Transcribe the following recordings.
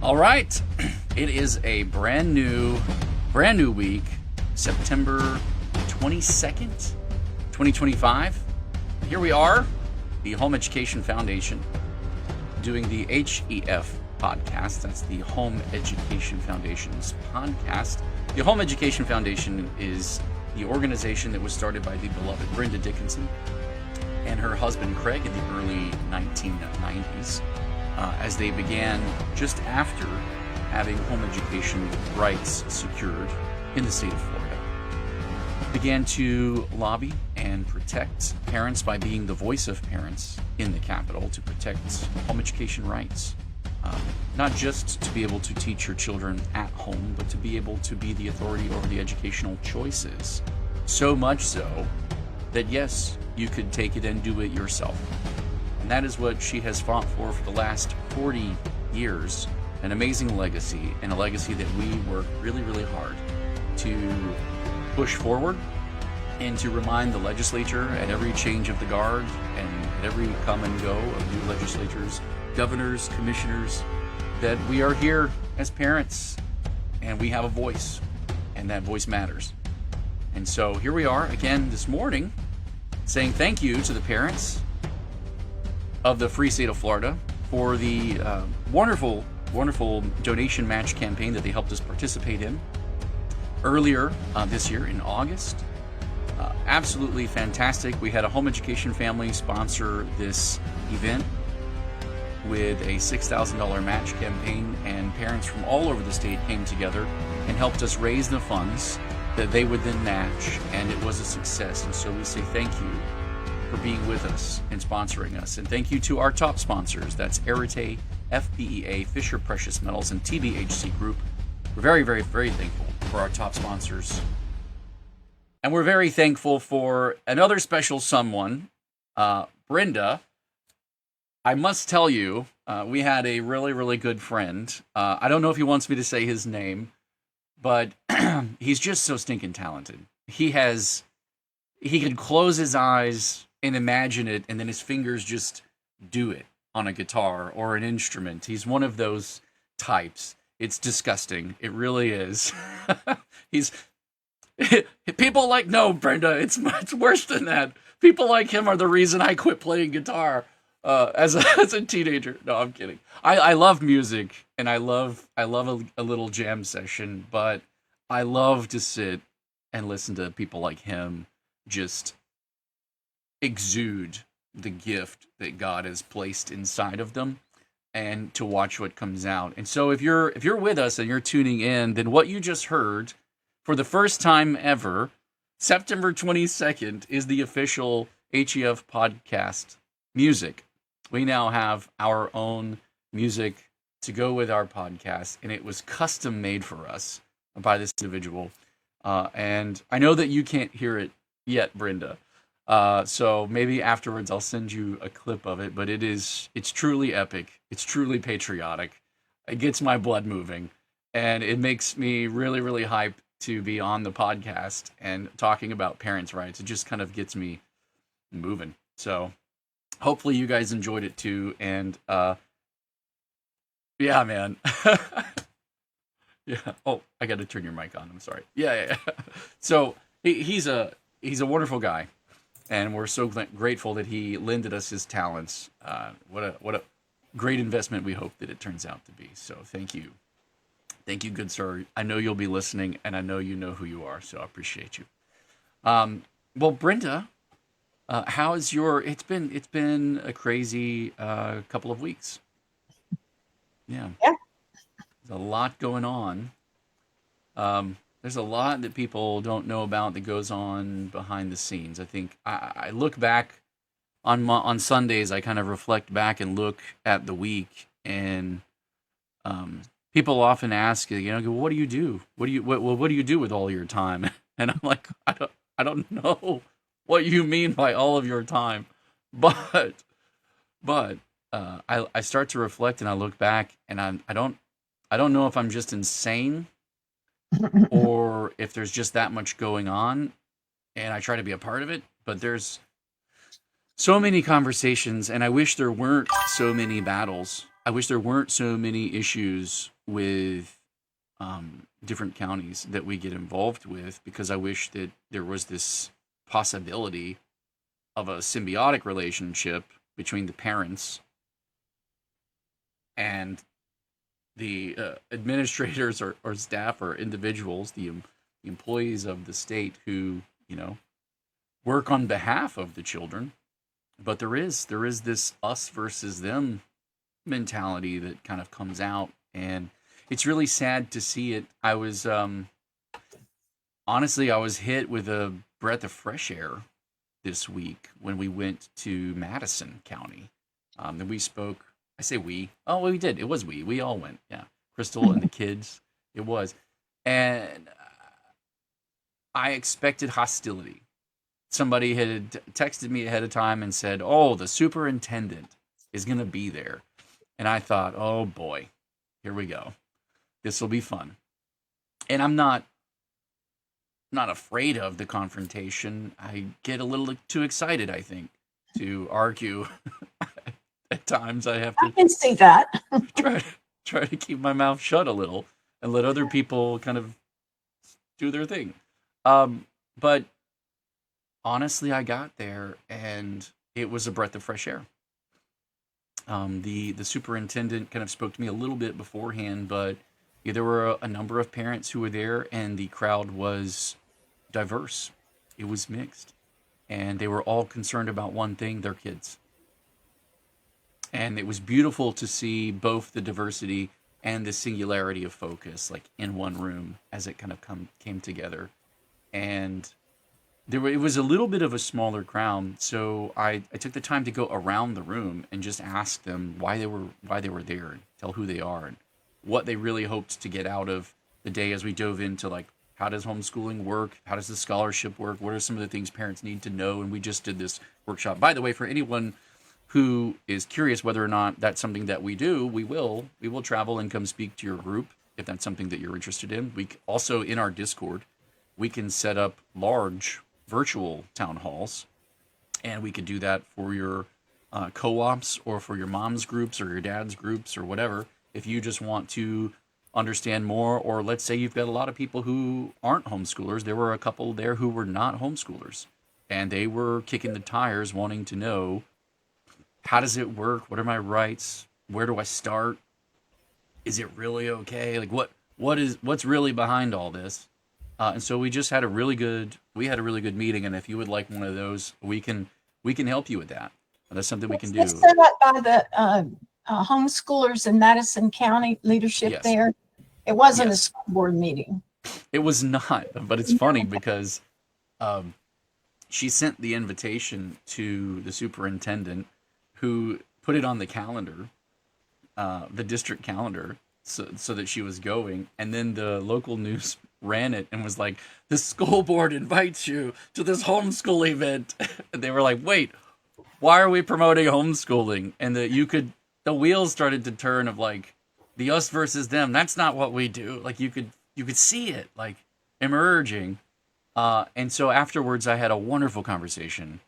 All right, it is a brand new week, September 22nd, 2025. Here we are, the Home Education Foundation, doing the HEF podcast. That's the Home Education Foundation's podcast. The Home Education Foundation is the organization that was started by the beloved Brenda Dickinson and her husband Craig in the early 1990s. As they began just after having home education rights secured in the state of Florida. Began to lobby and protect parents by being the voice of parents in the Capitol to protect home education rights. Not just to be able to teach your children at home, but to be able to be the authority over the educational choices. So much so that yes, you could take it and do it yourself. And that is what she has fought for the last 40 years. An amazing legacy, and a legacy that we work really, really hard to push forward and to remind the legislature at every change of the guard and at every come and go of new legislators, governors, commissioners, that we are here as parents and we have a voice, and that voice matters. And so here we are again this morning saying thank you to the parents of the free state of Florida for the wonderful donation match campaign that they helped us participate in earlier this year in August. Absolutely fantastic. We had a home education family sponsor this event with a $6,000 match campaign, and parents from all over the state came together and helped us raise the funds that they would then match, and it was a success. And so we say thank you for being with us and sponsoring us. And thank you to our top sponsors. That's Arete, FPEA, Fisher Precious Metals, and TBHC Group. We're very, very, very thankful for our top sponsors. And we're very thankful for another special someone, Brenda. I must tell you, we had a really, really good friend. I don't know if he wants me to say his name, but he's just so stinking talented. He can close his eyes and imagine it, and then his fingers just do it on a guitar or an instrument. He's one of those types. It's disgusting. It really is. No, Brenda, it's much worse than that. People like him are the reason I quit playing guitar as a teenager. No, I'm kidding. I love music, and I love a little jam session, but I love to sit and listen to people like him just exude the gift that God has placed inside of them, and to watch what comes out. And so if you're with us and you're tuning in, then what you just heard for the first time ever, September 22nd, is the official HEF podcast music. We now have our own music to go with our podcast, and it was custom made for us by this individual. And I know that you can't hear it yet, Brenda. So maybe afterwards I'll send you a clip of it, but it's truly epic. It's truly patriotic. It gets my blood moving, and it makes me really, really hyped to be on the podcast and talking about parents' rights. It just kind of gets me moving. So hopefully you guys enjoyed it too. And, yeah, man. Yeah. Oh, I got to turn your mic on. I'm sorry. Yeah. So he's a wonderful guy, and we're so grateful that he lended us his talents. What a great investment we hope that it turns out to be. So thank you. Thank you, good sir. I know you'll be listening, and I know you know who you are, so I appreciate you. Well, Brenda, how is it's been a crazy couple of weeks. Yeah. There's a lot going on. There's a lot that people don't know about that goes on behind the scenes. I think I look back on Sundays. I kind of reflect back and look at the week, and people often ask, what do you do? What do you do with all your time? And I'm like, I don't know what you mean by all of your time, but I start to reflect and I look back, and I don't know if I'm just insane or if there's just that much going on, and I try to be a part of it, but there's so many conversations, and I wish there weren't so many battles. I wish there weren't so many issues with different counties that we get involved with, because I wish that there was this possibility of a symbiotic relationship between the parents and the administrators or staff or individuals, the employees of the state who, work on behalf of the children. But there is this us versus them mentality that kind of comes out, and it's really sad to see it. I was honestly, I was hit with a breath of fresh air this week when we went to Madison County. And we spoke. I say we. Oh, we did. It was we. We all went. Yeah, Crystal and the kids. It was, and I expected hostility. Somebody had texted me ahead of time and said, "Oh, the superintendent is going to be there," and I thought, "Oh boy, here we go. This will be fun." And I'm not afraid of the confrontation. I get a little too excited, I think, to argue. At times I have to I can see that. try to keep my mouth shut a little and let other people kind of do their thing. But honestly, I got there and it was a breath of fresh air. The superintendent kind of spoke to me a little bit beforehand, but yeah, there were a number of parents who were there, and the crowd was diverse. It was mixed, and they were all concerned about one thing: their kids. And it was beautiful to see both the diversity and the singularity of focus, like in one room, as it kind of came together. And it was a little bit of a smaller crowd, so I took the time to go around the room and just ask them why they were there, and tell who they are and what they really hoped to get out of the day, as we dove into, like, how does homeschooling work, how does the scholarship work, what are some of the things parents need to know. And we just did this workshop. By the way, for anyone who is curious whether or not that's something that we do, we will travel and come speak to your group if that's something that you're interested in. We also, in our Discord, we can set up large virtual town halls, and we could do that for your co-ops or for your mom's groups or your dad's groups or whatever. If you just want to understand more, or let's say you've got a lot of people who aren't homeschoolers. There were a couple there who were not homeschoolers, and they were kicking the tires wanting to know, how does it work? What are my rights? Where do I start? Is it really okay? Like, what's really behind all this? And so we just had a really good meeting. And if you would like one of those, we can help you with that. That's something we can do. It's set up by the homeschoolers in Madison County leadership. Yes. There. It wasn't Yes. a school board meeting. It was not, but it's funny because she sent the invitation to the superintendent, who put it on the calendar, the district calendar, so that she was going. And then the local news ran it and was like, "The school board invites you to this homeschool event." And they were like, "Wait, why are we promoting homeschooling?" And the wheels started to turn of, like, the us versus them. That's not what we do. Like, you could see it, like, emerging. And so afterwards, I had a wonderful conversation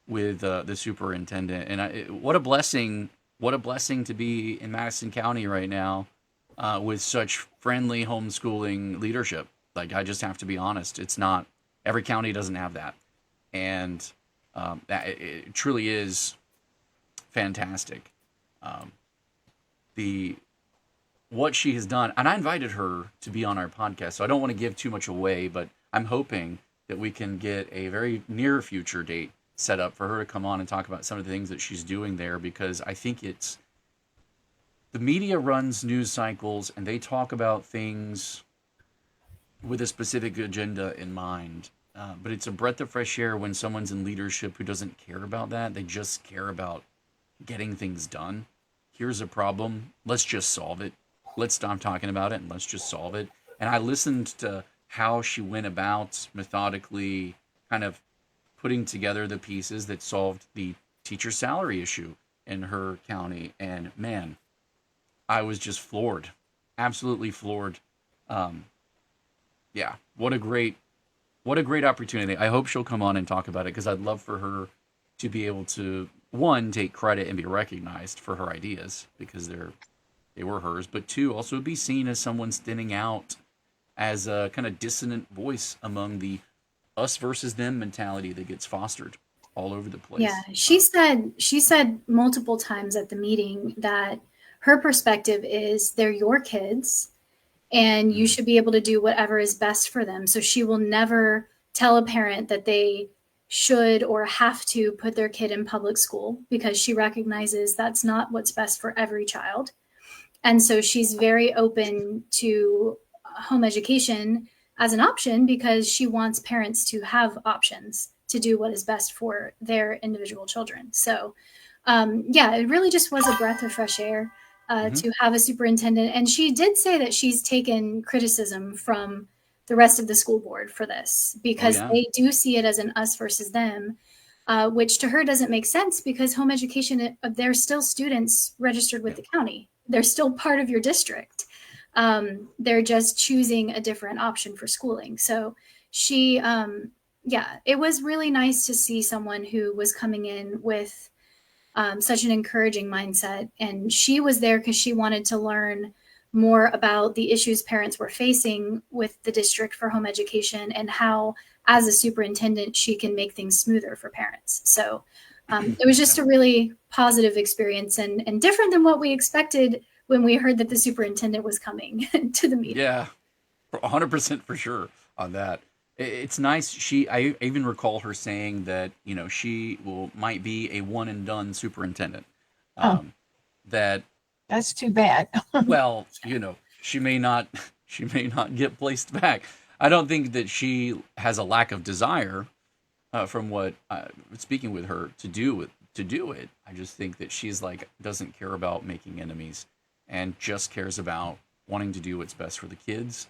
with the superintendent, and what a blessing to be in Madison County right now, with such friendly homeschooling leadership. Like, I just have to be honest, it's not every county doesn't have that, and that it truly is fantastic. What she has done, and I invited her to be on our podcast, so I don't want to give too much away, but I'm hoping that we can get a very near future date set up for her to come on and talk about some of the things that she's doing there, because I think the media runs news cycles and they talk about things with a specific agenda in mind. But it's a breath of fresh air when someone's in leadership who doesn't care about that. They just care about getting things done. Here's a problem. Let's just solve it. Let's stop talking about it and let's just solve it. And I listened to how she went about methodically kind of putting together the pieces that solved the teacher salary issue in her county. And man, I was just floored, absolutely floored. Yeah, what a great opportunity. I hope she'll come on and talk about it, because I'd love for her to be able to, one, take credit and be recognized for her ideas, because they were hers, but two, also be seen as someone standing out as a kind of dissonant voice among the us versus them mentality that gets fostered all over the place. Yeah, she said multiple times at the meeting that her perspective is they're your kids and you should be able to do whatever is best for them. So she will never tell a parent that they should or have to put their kid in public school, because she recognizes that's not what's best for every child. And so she's very open to home education as an option because she wants parents to have options to do what is best for their individual children. So yeah, it really just was a breath of fresh air to have a superintendent. And she did say that she's taken criticism from the rest of the school board for this, because they do see it as an us versus them, which to her doesn't make sense, because home education, they're still students registered with the county. They're still part of your district. They're just choosing a different option for schooling. So she, yeah, it was really nice to see someone who was coming in with such an encouraging mindset. And she was there because she wanted to learn more about the issues parents were facing with the district for home education and how, as a superintendent, she can make things smoother for parents. So it was just a really positive experience and different than what we expected when we heard that the superintendent was coming to the meeting. Yeah, 100% for sure on that. It's nice. I even recall her saying that, you know, she might be a one and done superintendent. That's too bad. Well, you know, she may not get placed back. I don't think that she has a lack of desire, from what speaking with her to do it. I just think that she's like doesn't care about making enemies and just cares about wanting to do what's best for the kids,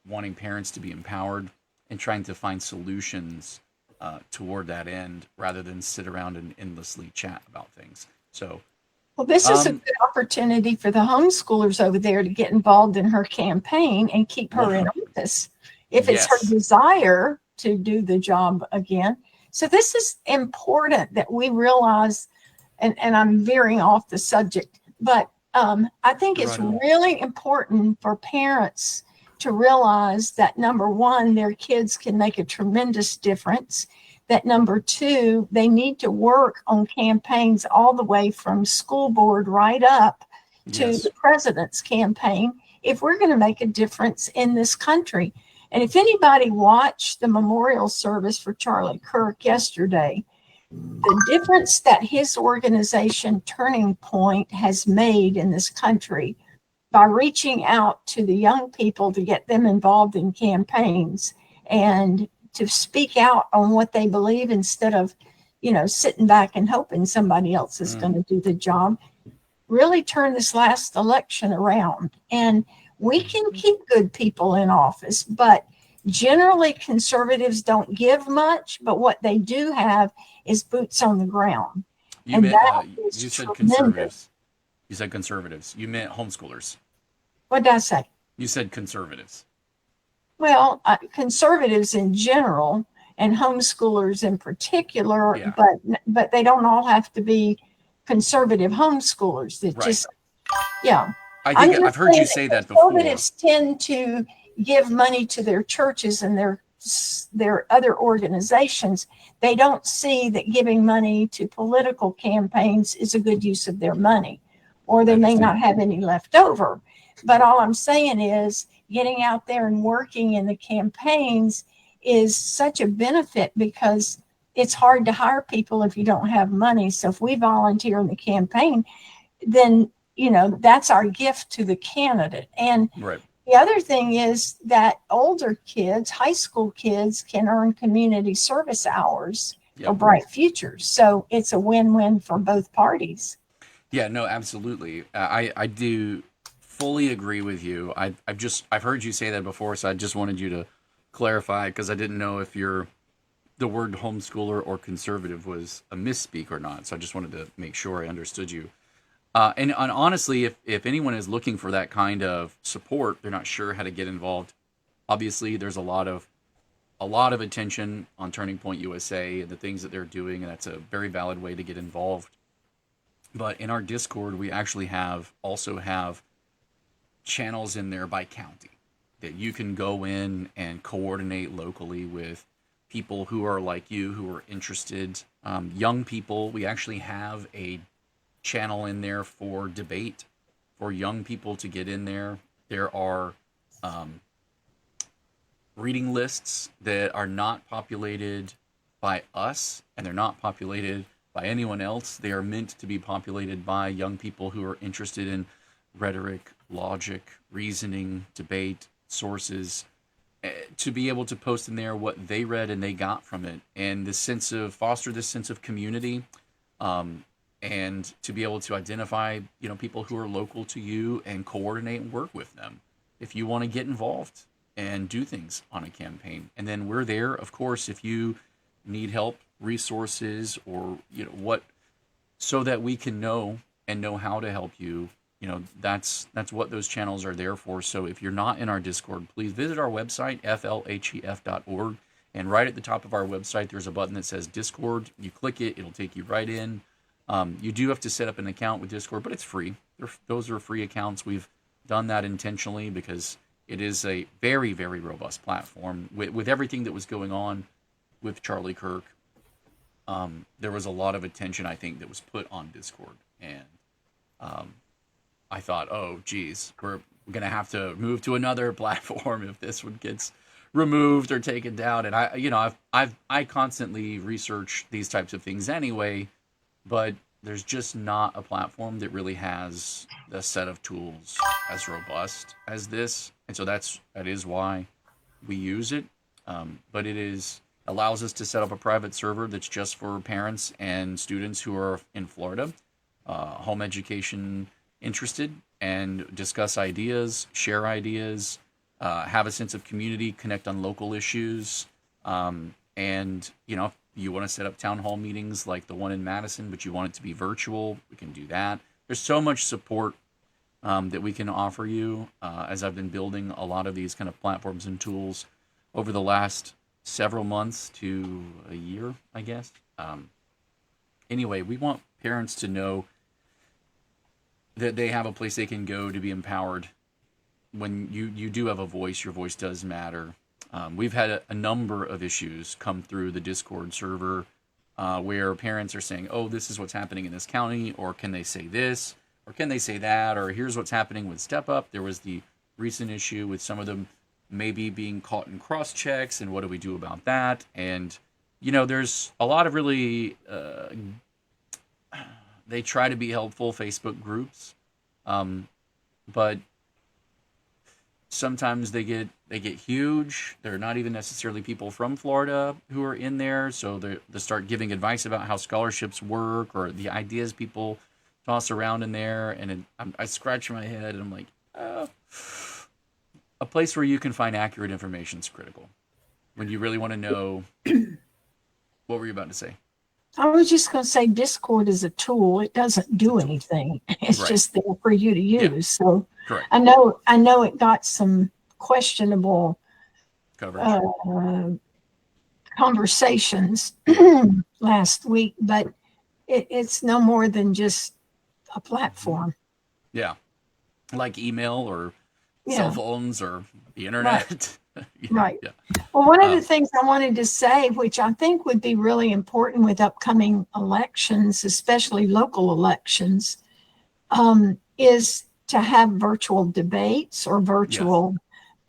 wanting parents to be empowered, and trying to find solutions toward that end rather than sit around and endlessly chat about things. So, well, this is a good opportunity for the homeschoolers over there to get involved in her campaign and keep her in office if it's her desire to do the job again. So this is important that we realize, and I'm veering off the subject, but I think it's really important for parents to realize that, number one, their kids can make a tremendous difference. That, number two, they need to work on campaigns all the way from school board right up to the president's campaign if we're going to make a difference in this country. And if anybody watched the memorial service for Charlie Kirk yesterday, the difference that his organization, Turning Point, has made in this country by reaching out to the young people to get them involved in campaigns and to speak out on what they believe instead of, you know, sitting back and hoping somebody else is going to do the job, really turned this last election around. And we can keep good people in office, but generally conservatives don't give much, but what they do have is boots on the ground. You said conservatives. You said conservatives. You meant homeschoolers. What did I say? You said conservatives. Well, conservatives in general and homeschoolers in particular, but they don't all have to be conservative homeschoolers. That just, I think I've heard you say that before. Conservatives tend to give money to their churches and their other organizations. They don't see that giving money to political campaigns is a good use of their money, or they may not have any left over. But all I'm saying is getting out there and working in the campaigns is such a benefit, because it's hard to hire people if you don't have money. So if we volunteer in the campaign, then, you know, that's our gift to the candidate. And the other thing is that older kids, high school kids, can earn community service hours for bright futures. So it's a win-win for both parties. Yeah, no, absolutely. I do fully agree with you. I've heard you say that before, so I just wanted you to clarify, because I didn't know if the word homeschooler or conservative was a misspeak or not. So I just wanted to make sure I understood you. And honestly, if anyone is looking for that kind of support, they're not sure how to get involved. Obviously, there's a lot of attention on Turning Point USA and the things that they're doing, and that's a very valid way to get involved. But in our Discord, we actually also have channels in there by county that you can go in and coordinate locally with people who are like you, who are interested. Young people, we actually have a channel in there for debate for young people to get in there. There are reading lists that are not populated by us, and they're not populated by anyone else. They are meant to be populated by young people who are interested in rhetoric, logic, reasoning, debate, sources, to be able to post in there what they read and they got from it, and foster this sense of community, and to be able to identify, people who are local to you and coordinate and work with them if you want to get involved and do things on a campaign. And then we're there, of course, if you need help, resources, or so that we can know how to help you. That's what those channels are there for. So if you're not in our Discord, please visit our website, flhef.org, and right at the top of our website, there's a button that says Discord. You click it, it'll take you right in. You do have to set up an account with Discord, but it's free. Those are free accounts. We've done that intentionally because it is a very, very robust platform. With everything that was going on with Charlie Kirk, there was a lot of attention, I think, that was put on Discord. And I thought, oh, geez, we're going to have to move to another platform if this one gets removed or taken down. And I constantly research these types of things anyway, but there's just not a platform that really has a set of tools as robust as this. And so that is why we use it. But it allows us to set up a private server that's just for parents and students who are in Florida, home education interested, and discuss ideas, share ideas, have a sense of community, connect on local issues. And, if you want to set up town hall meetings like the one in Madison, but you want it to be virtual, we can do that. There's so much support that we can offer you as I've been building a lot of these kind of platforms and tools over the last several months to a year, I guess. Anyway, we want parents to know that they have a place they can go to be empowered. When you do have a voice, your voice does matter. We've had a number of issues come through the Discord server where parents are saying, oh, this is what's happening in this county, or can they say this, or can they say that, or here's what's happening with Step Up. There was the recent issue with some of them maybe being caught in cross checks, and what do we do about that? And, there's a lot of really, they try to be helpful Facebook groups, but sometimes they get huge. They're not even necessarily people from Florida who are in there, so they start giving advice about how scholarships work or the ideas people toss around in there, and I scratch my head and I'm like, a place where you can find accurate information is critical when you really want to know. What were you about to say? I was just going to say Discord is a tool. It doesn't do anything. It's just there for you to use. Yeah. So correct. I know it got some questionable conversations last week, but it's no more than just a platform. Yeah. Like email or cell phones or the internet. Right. Yeah. Well, one of the things I wanted to say, which I think would be really important with upcoming elections, especially local elections, is to have virtual debates or virtual,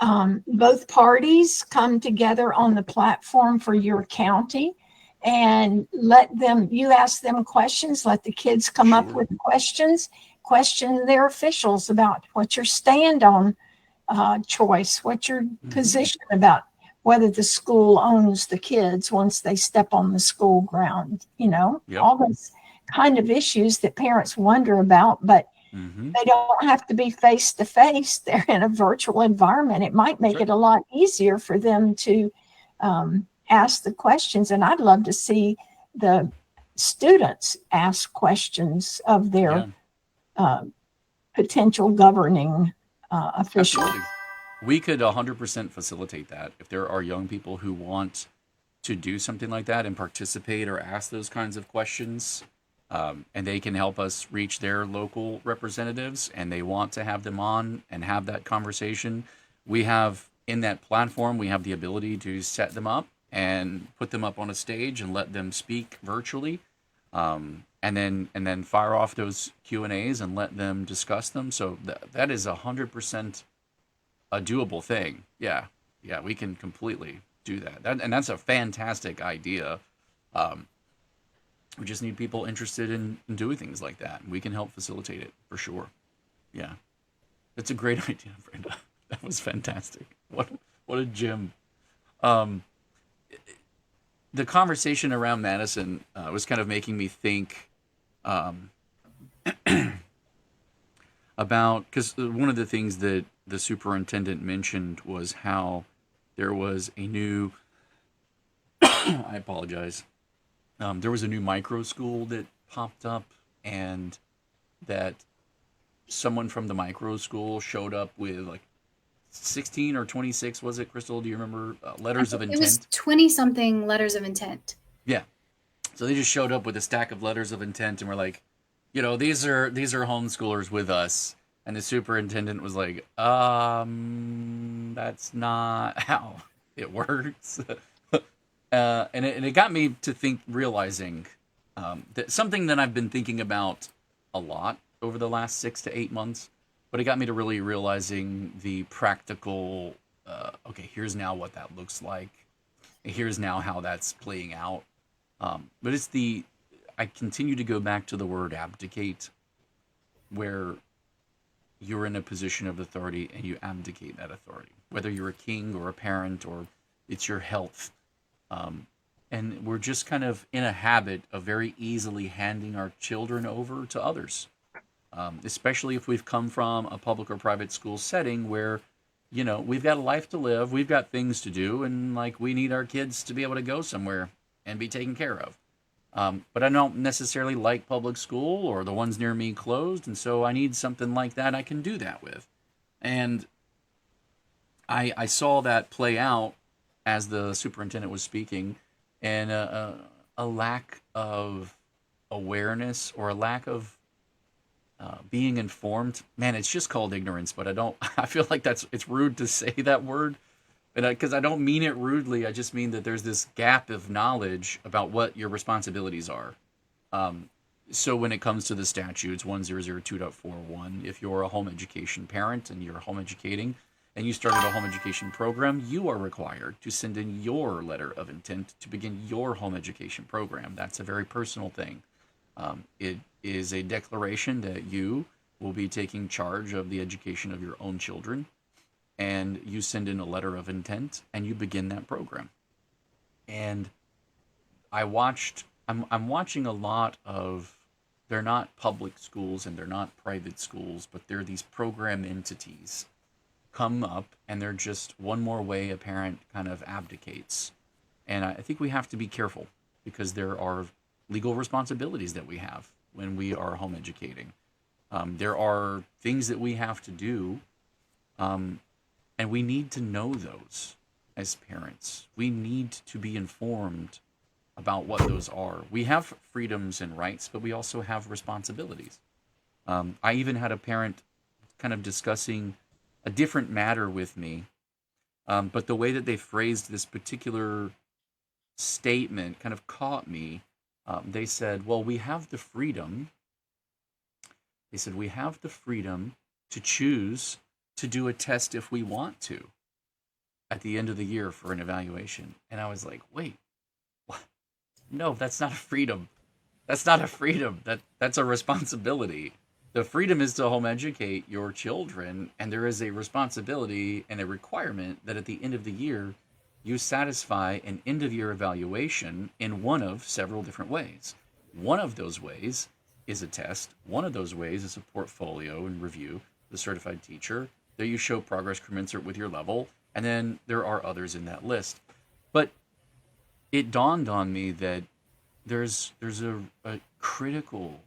both parties come together on the platform for your county and you ask them questions, let the kids come up with questions, question their officials about what's your stand on choice, what's your position about whether the school owns the kids once they step on the school ground, all those kind of issues that parents wonder about, but they don't have to be face to face. They're in a virtual environment. It might make it a lot easier for them to ask the questions. And I'd love to see the students ask questions of their potential governing official. Absolutely. We could 100% facilitate that if there are young people who want to do something like that and participate or ask those kinds of questions. and they can help us reach their local representatives, and they want to have them on and have that conversation. We have in that platform, we have the ability to set them up and put them up on a stage and let them speak virtually, and then fire off those Q&As and let them discuss them. So that is 100% a doable thing. Yeah, we can completely do that. And that's a fantastic idea. We just need people interested in doing things like that. We can help facilitate it for sure. Yeah, that's a great idea, Brenda. That was fantastic. What a gem. Um, the conversation around Madison was kind of making me think about, because one of the things that the superintendent mentioned was how there was a new, I apologize, there was a new micro school that popped up, and that someone from the micro school showed up with like 16 or 26, was it, Crystal? Do you remember, letters of intent? It was 20 something letters of intent. Yeah. So they just showed up with a stack of letters of intent and were like, these are homeschoolers with us. And the superintendent was like, that's not how it works. And it got me to realizing that something that I've been thinking about a lot over the last 6 to 8 months, but it got me to really realizing the practical, okay, here's now what that looks like. Here's now how that's playing out. But I continue to go back to the word abdicate, where you're in a position of authority and you abdicate that authority, whether you're a king or a parent or it's your health. And we're just kind of in a habit of very easily handing our children over to others, especially if we've come from a public or private school setting where, we've got a life to live, we've got things to do, and like we need our kids to be able to go somewhere and be taken care of. But I don't necessarily like public school, or the ones near me closed, and so I need something like that I can do that with. And I saw that play out as the superintendent was speaking, and a lack of awareness, or a lack of being informed. Man, it's just called ignorance, but I feel like it's rude to say that word. Because I don't mean it rudely, I just mean that there's this gap of knowledge about what your responsibilities are. So when it comes to the statutes, 1002.41, if you're a home education parent and you're home educating, and you started a home education program, you are required to send in your letter of intent to begin your home education program. That's a very personal thing. It is a declaration that you will be taking charge of the education of your own children, and you send in a letter of intent and you begin that program. And I'm watching a lot of, they're not public schools and they're not private schools, but they're these program entities come up, and they're just one more way a parent kind of abdicates. And I think we have to be careful, because there are legal responsibilities that we have when we are home educating. There are things that we have to do, and we need to know those as parents. We need to be informed about what those are. We have freedoms and rights, but we also have responsibilities. I even had a parent kind of discussing a different matter with me, but the way that they phrased this particular statement kind of caught me. They said, well, we have the freedom. They said, we have the freedom to choose to do a test if we want to at the end of the year for an evaluation. And I was like, wait, what? No, that's not a freedom. That's not a freedom. That's a responsibility. The freedom is to home educate your children, and there is a responsibility and a requirement that at the end of the year, you satisfy an end-of-year evaluation in one of several different ways. One of those ways is a test. One of those ways is a portfolio and review, the certified teacher, that you show progress commensurate with your level, and then there are others in that list. But it dawned on me that there's a critical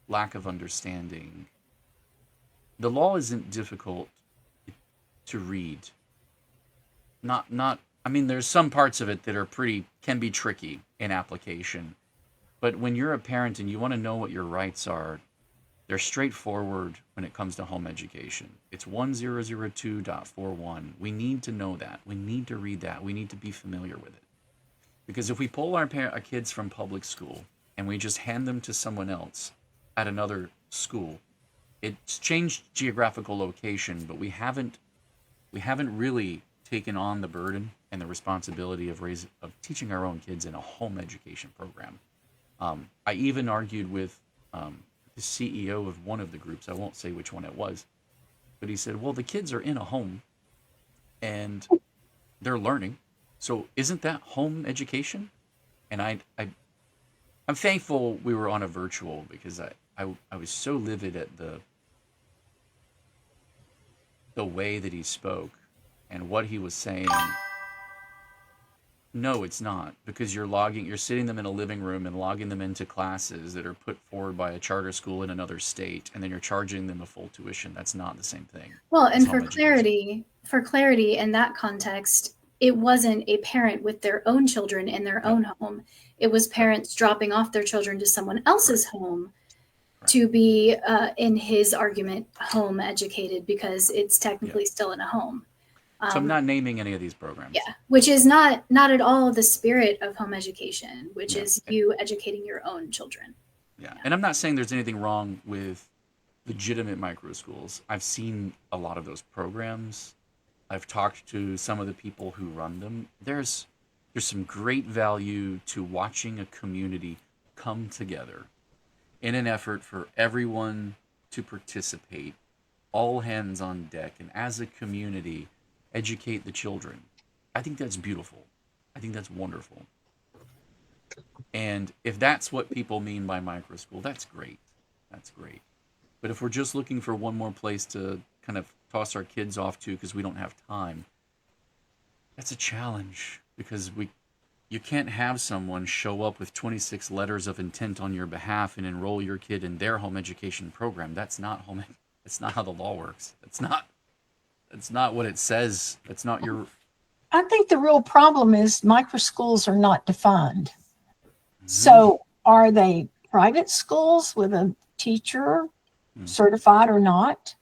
lack of understanding. The law isn't difficult to read. I mean, there's some parts of it that are can be tricky in application, But when you're a parent and you want to know what your rights are, they're straightforward when it comes to home education. It's 1002.41. We need to know that. We need to read that. We need to be familiar with it. Because if we pull our kids from public school and we just hand them to someone else at another school, it's changed geographical location, but we haven't really taken on the burden and the responsibility of teaching our own kids in a home education program. I even argued with the CEO of one of the groups. I won't say which one it was, but he said, "Well, the kids are in a home and they're learning, so isn't that home education?" And I'm thankful we were on a virtual, because I was so livid at the way that he spoke and what he was saying. No, it's not, because you're sitting them in a living room and logging them into classes that are put forward by a charter school in another state, and then you're charging them a full tuition. That's not the same thing. Well, and home education. for clarity in that context, it wasn't a parent with their own children in their own home. It was parents dropping off their children to someone else's home to be, in his argument, home educated, because it's technically still in a home. So I'm not naming any of these programs. Yeah, which is not at all the spirit of home education, which is you educating your own children. Yeah, and I'm not saying there's anything wrong with legitimate micro schools. I've seen a lot of those programs. I've talked to some of the people who run them. There's some great value to watching a community come together in an effort for everyone to participate, all hands on deck, and as a community, educate the children. I think that's beautiful. I think that's wonderful. And if that's what people mean by micro school, that's great. That's great. But if we're just looking for one more place to kind of toss our kids off to because we don't have time, that's a challenge, because you can't have someone show up with 26 letters of intent on your behalf and enroll your kid in their home education program. That's not how the law works. It's not what it says. That's not your... I think the real problem is micro schools are not defined. So are they private schools with a teacher, certified or not,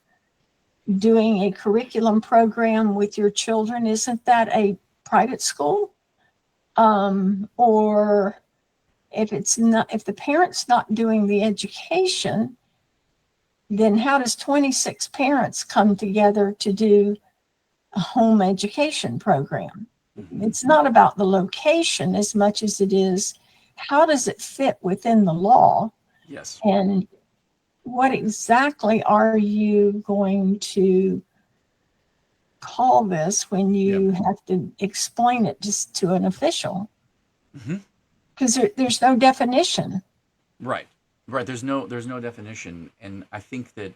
doing a curriculum program with your children? Isn't that a private school? Or if the parent's not doing the education, then how does 26 parents come together to do a home education program? It's not about the location as much as it is, how does it fit within the law? Yes. And what exactly are you going to call this when you have to explain it just to an official? Because there's no definition. Right. There's no definition, and I think that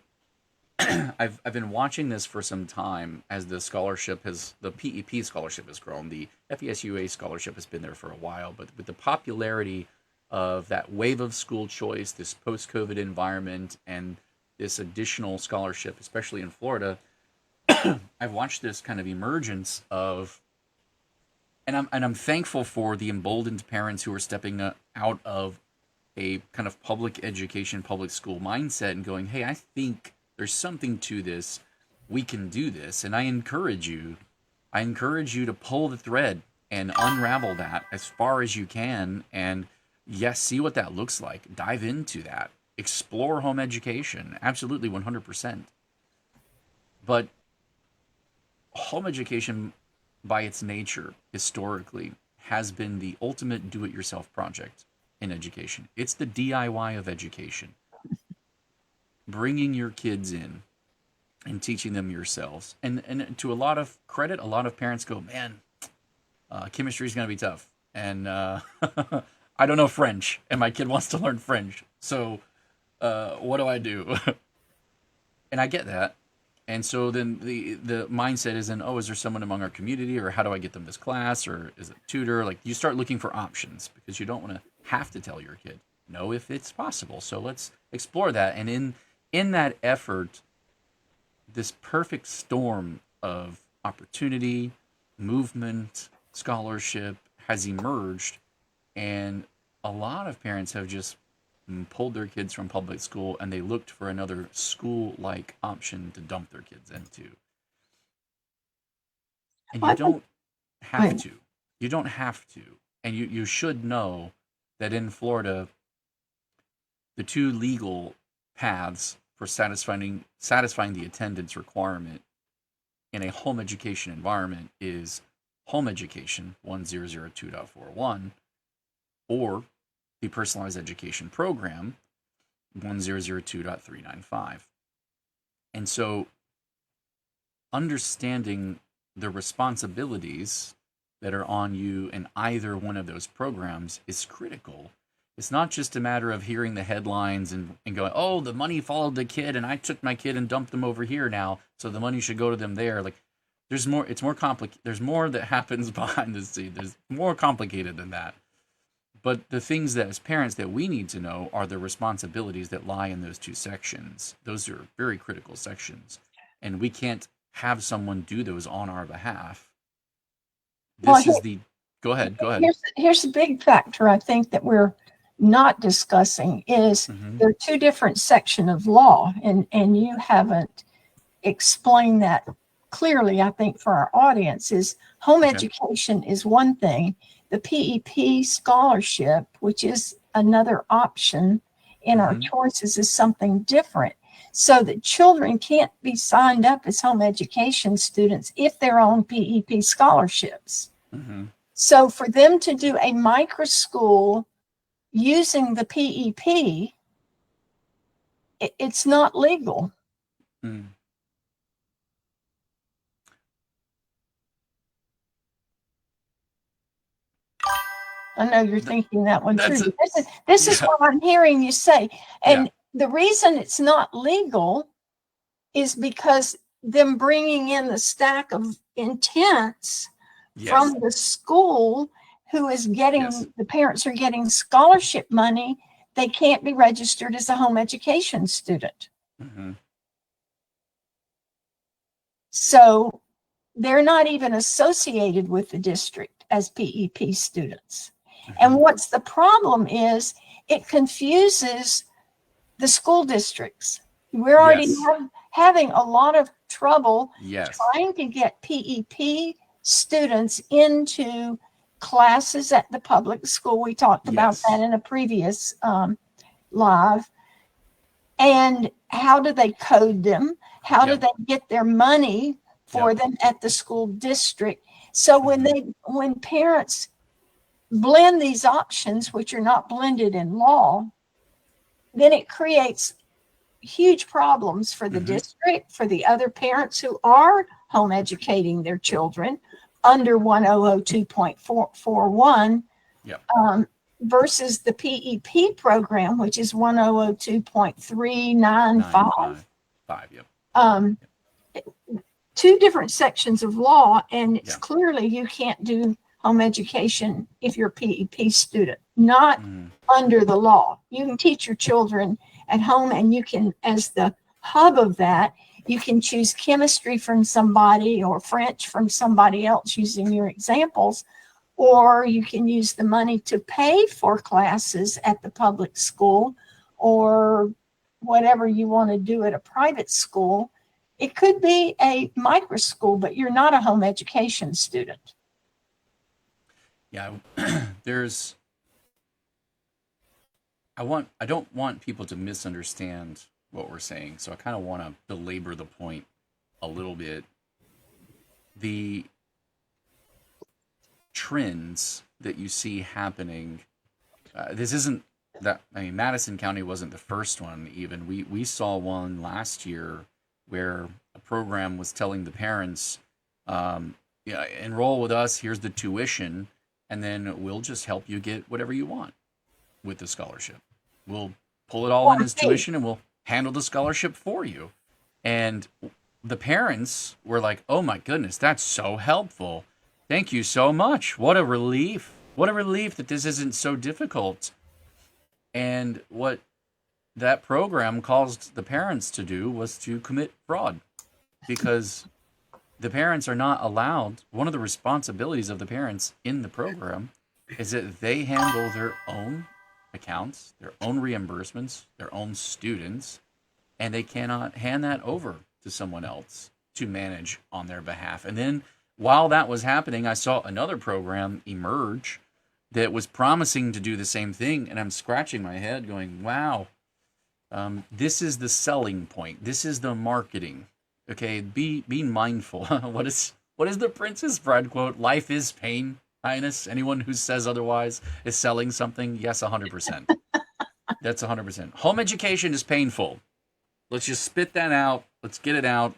I've been watching this for some time as the PEP scholarship has grown. The FESUA scholarship has been there for a while, but with the popularity of that wave of school choice, this post-COVID environment, and this additional scholarship, especially in Florida, I've watched this kind of emergence of, and I'm thankful for the emboldened parents who are stepping out of a kind of public education, public school mindset and going, hey, I think there's something to this. We can do this. And I encourage you to pull the thread and unravel that as far as you can. And yes, see what that looks like. Dive into that. Explore home education. Absolutely, 100%. But home education, by its nature, historically, has been the ultimate do-it-yourself project in education. It's the DIY of education. Bringing your kids in and teaching them yourselves. And to a lot of credit, a lot of parents go, man, chemistry is going to be tough. And I don't know French, and my kid wants to learn French. So what do I do? And I get that. And so then the mindset is is there someone among our community, or how do I get them this class, or is it tutor? Like, you start looking for options because you don't want to have to tell your kid no if it's possible. So let's explore that. And in that effort, this perfect storm of opportunity, movement, scholarship has emerged, and a lot of parents have just pulled their kids from public school and they looked for another school-like option to dump their kids into. And you don't have to. You don't have to. And you should know that in Florida, the two legal paths for satisfying the attendance requirement in a home education environment is home education 1002.41 or the personalized education program 1002.395. And so understanding the responsibilities that are on you in either one of those programs is critical. It's not just a matter of hearing the headlines and going, oh, the money followed the kid and I took my kid and dumped them over here now, so the money should go to them there. Like, there's more, it's more complicated. There's more that happens behind the scenes. There's more complicated than that. But the things that as parents that we need to know are the responsibilities that lie in those two sections. Those are very critical sections. And we can't have someone do those on our behalf. Go ahead. Here's a big factor I think that we're not discussing is there are two different sections of law, and you haven't explained that clearly, I think, for our audience. Is home education is one thing. The PEP scholarship, which is another option in our choices, is something different. So that children can't be signed up as home education students if they're on PEP scholarships. So for them to do a micro school using the PEP, it's not legal. I know you're thinking that one through. This is what I'm hearing you say. And the reason it's not legal is because them bringing in the stack of intents from the school who is getting, the parents are getting scholarship money, they can't be registered as a home education student. So they're not even associated with the district as PEP students. And what's the problem is it confuses the school districts. We're already having a lot of trouble trying to get PEP students into classes at the public school. We talked about that in a previous live. And how do they code them? How do they get their money for them at the school district? So when parents blend these options, which are not blended in law, then it creates huge problems for the district, for the other parents who are home educating their children under 1002.41 versus the PEP program, which is 1002.395. Two different sections of law, and it's clearly you can't do home education if you're a PEP student, not under the law. You can teach your children at home, and you can, as the hub of that, you can choose chemistry from somebody or French from somebody else using your examples, or you can use the money to pay for classes at the public school or whatever you want to do at a private school. It could be a micro school, but you're not a home education student. Yeah, I don't want people to misunderstand what we're saying, so I kind of want to belabor the point a little bit. The trends that you see happening, this isn't that, I mean, Madison County wasn't the first one even. We saw one last year where a program was telling the parents, enroll with us, here's the tuition, and then we'll just help you get whatever you want with the scholarship. We'll pull it all in as tuition and we'll handle the scholarship for you. And the parents were like, oh my goodness, that's so helpful. Thank you so much. What a relief. What a relief that this isn't so difficult. And what that program caused the parents to do was to commit fraud, because the parents are not allowed. One of the responsibilities of the parents in the program is that they handle their own accounts, their own reimbursements, their own students, and they cannot hand that over to someone else to manage on their behalf. And then while that was happening, I saw another program emerge that was promising to do the same thing, and I'm scratching my head going, wow, this is the selling point. This is the marketing. Okay, be mindful. What is the Princess Bride quote? Life is pain, Highness. Anyone who says otherwise is selling something. Yes, 100%. That's 100%. Home education is painful. Let's just spit that out. Let's get it out.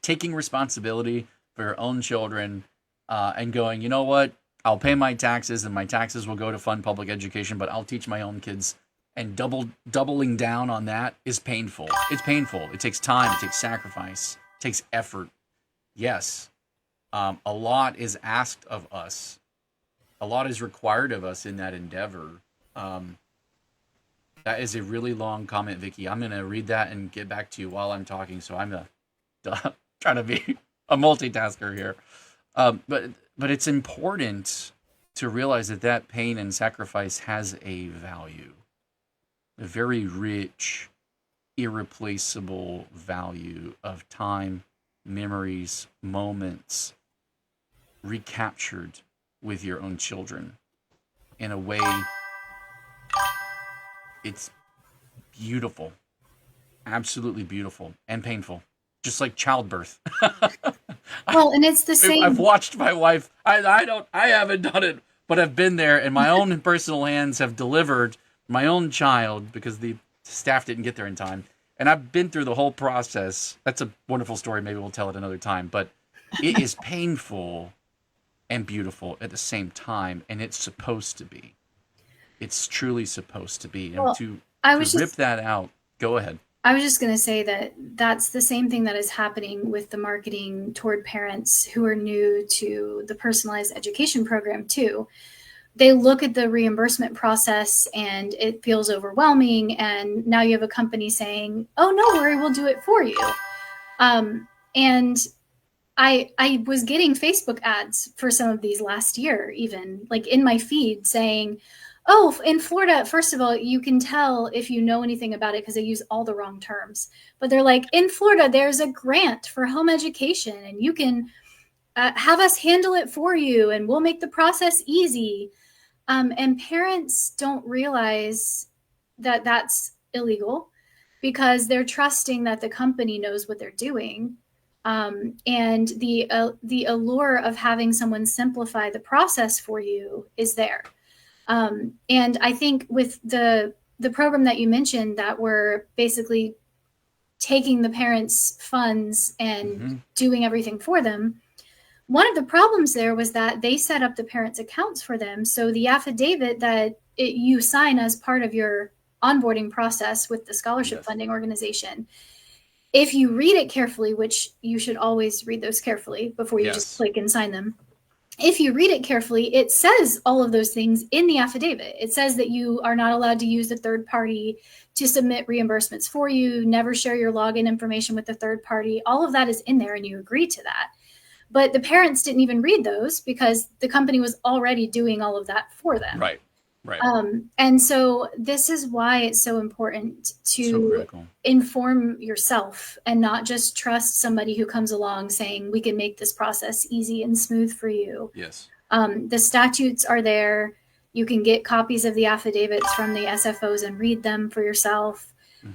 Taking responsibility for your own children and going, you know what? I'll pay my taxes and my taxes will go to fund public education, but I'll teach my own kids. And doubling down on that is painful. It's painful. It takes time. It takes sacrifice. It takes effort. Yes, a lot is asked of us. A lot is required of us in that endeavor. That is a really long comment, Vicky. I'm going to read that and get back to you while I'm talking. So I'm trying to be a multitasker here. But it's important to realize that pain and sacrifice has a value, a very rich, irreplaceable value of time, memories, moments recaptured with your own children in a way. It's beautiful, absolutely beautiful and painful, just like childbirth. Well, and it's the same. I've watched my wife. I haven't done it, but I've been there, and my own personal hands have delivered my own child because the staff didn't get there in time. And I've been through the whole process. That's a wonderful story. Maybe we'll tell it another time. But it is painful and beautiful at the same time, and it's supposed to be. It's truly supposed to be. And Well, to I that out, go ahead. was just going to say that that's the same thing that is happening with the marketing toward parents who are new to the personalized education program too. They look at the reimbursement process and it feels overwhelming. And now you have a company saying, oh, no worry, we'll do it for you. And I was getting Facebook ads for some of these last year, even like in my feed saying, oh, in Florida, first of all, you can tell if you know anything about it because they use all the wrong terms. But they're like, in Florida, there's a grant for home education and you can have us handle it for you and we'll make the process easy. And parents don't realize that that's illegal because they're trusting that the company knows what they're doing. And the allure of having someone simplify the process for you is there. And I think with the program that you mentioned that we're basically taking the parents' funds and doing everything for them, one of the problems there was that they set up the parents' accounts for them. So the affidavit that you sign as part of your onboarding process with the scholarship funding organization, if you read it carefully, which you should always read those carefully before you just click and sign them. If you read it carefully, it says all of those things in the affidavit. It says that you are not allowed to use a third party to submit reimbursements for you, never share your login information with the third party. All of that is in there and you agree to that. But the parents didn't even read those because the company was already doing all of that for them. Right. And so this is why it's so important to inform yourself and not just trust somebody who comes along saying we can make this process easy and smooth for you. Yes. The statutes are there. You can get copies of the affidavits from the SFOs and read them for yourself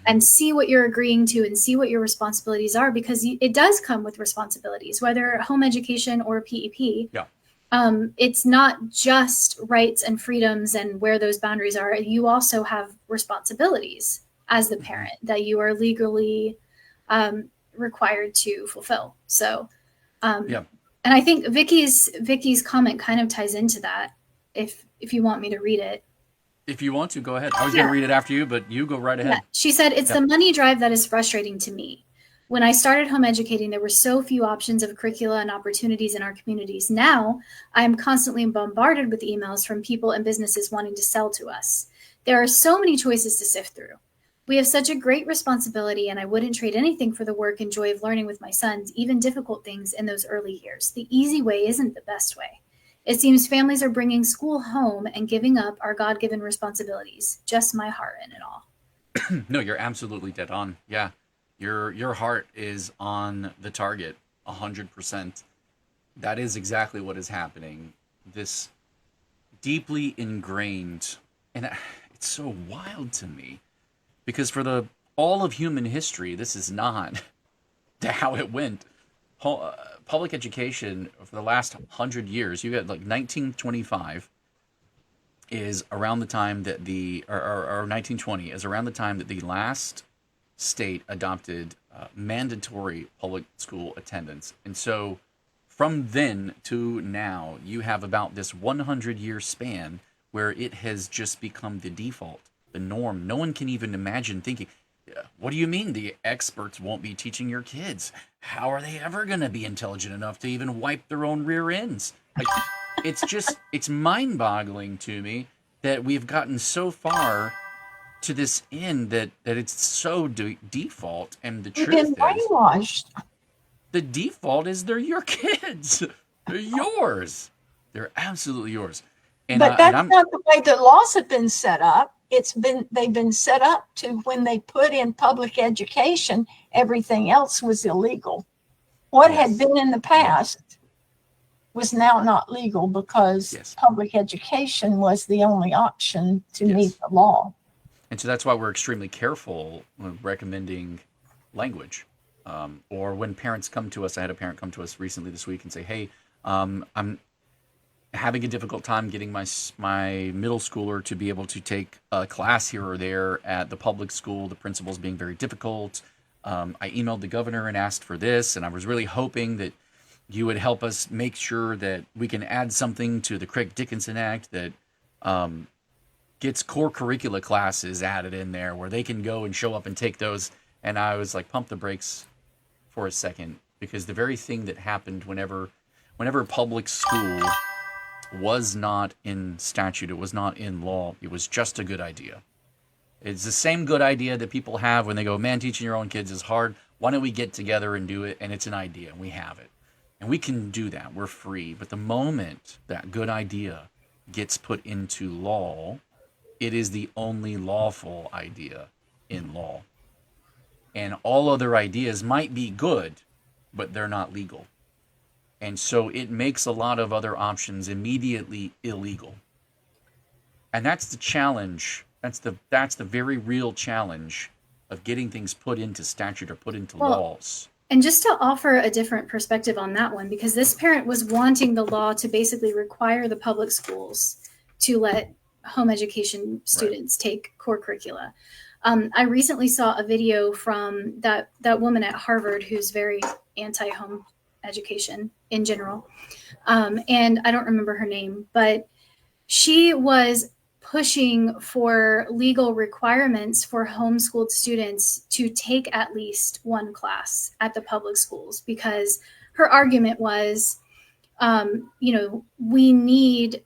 and see what you're agreeing to and see what your responsibilities are, because it does come with responsibilities, whether home education or PEP. Yeah. It's not just rights and freedoms and where those boundaries are. You also have responsibilities as the parent that you are legally required to fulfill. So, and I think Vicky's comment kind of ties into that. If you want me to read it. If you want to, go ahead. I was going to read it after you, but you go right ahead. Yeah. She said, it's the money drive that is frustrating to me. When I started home educating, there were so few options of curricula and opportunities in our communities. Now, I am constantly bombarded with emails from people and businesses wanting to sell to us. There are so many choices to sift through. We have such a great responsibility, and I wouldn't trade anything for the work and joy of learning with my sons, even difficult things in those early years. The easy way isn't the best way. It seems families are bringing school home and giving up our God-given responsibilities. Just my heart in it all. No, you're absolutely dead on. Yeah. Your heart is on the target 100%. That is exactly what is happening. This deeply ingrained, and it's so wild to me because for all of human history, this is not how it went. Public education for the last 100 years, you got like 1925 is around the time that or 1920 is around the time that the last state adopted mandatory public school attendance. And so from then to now, you have about this 100-year span where it has just become the default, the norm. No one can even imagine thinking, what do you mean the experts won't be teaching your kids? How are they ever going to be intelligent enough to even wipe their own rear ends? Like, it's mind-boggling to me that we've gotten so far to this end that it's so default. And the truth is, brainwashed. The default is they're your kids. They're yours. They're absolutely yours. But that's not the way the laws have been set up. They've been set up to when they put in public education, everything else was illegal. What had been in the past was now not legal because public education was the only option to meet the law. And so that's why we're extremely careful when recommending language. Or when parents come to us, I had a parent come to us recently this week and say, hey, I'm having a difficult time getting my middle schooler to be able to take a class here or there at the public school. The principal's being very difficult. I emailed the governor and asked for this, and I was really hoping that you would help us make sure that we can add something to the Brenda Dickinson Act that gets core curricula classes added in there where they can go and show up and take those. And I was like, pump the brakes for a second, because the very thing that happened whenever public school was not in statute, it was not in law, it was just a good idea. It's the same good idea that people have when they go, man, teaching your own kids is hard. Why don't we get together and do it? And it's an idea, and we have it. And we can do that. We're free. But the moment that good idea gets put into law, it is the only lawful idea in law. And all other ideas might be good, but they're not legal. And so it makes a lot of other options immediately illegal. And that's the challenge. That's the very real challenge of getting things put into statute or put into laws. And just to offer a different perspective on that one, because this parent was wanting the law to basically require the public schools to let home education students take core curricula. I recently saw a video from that woman at Harvard who's very anti-home education in general. And I don't remember her name, but she was pushing for legal requirements for homeschooled students to take at least one class at the public schools, because her argument was, we need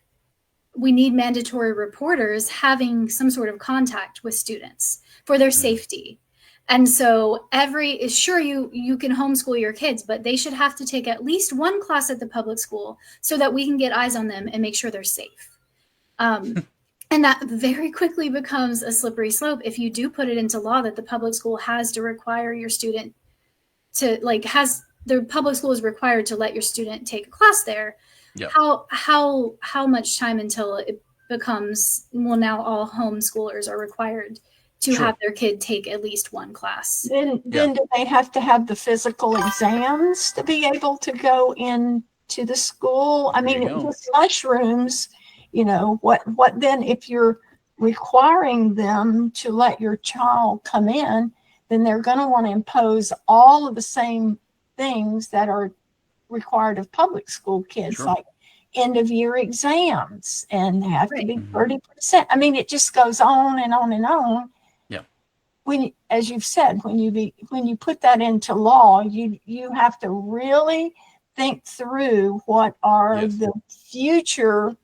mandatory reporters having some sort of contact with students for their safety. And so you can homeschool your kids, but they should have to take at least one class at the public school so that we can get eyes on them and make sure they're safe. And that very quickly becomes a slippery slope if you do put it into law that the public school has to require your student to the public school is required to let your student take a class there. Yep. How much time until it becomes, now all homeschoolers are required to have their kid take at least one class. Then do they have to have the physical exams to be able to go into the school? I mean, just mushrooms, what then if you're requiring them to let your child come in, then they're going to want to impose all of the same things that are required of public school kids, like end of year exams, and they have to be 30%. I mean, it just goes on and on and on. When, as you've said, when you put that into law, you have to really think through what are the future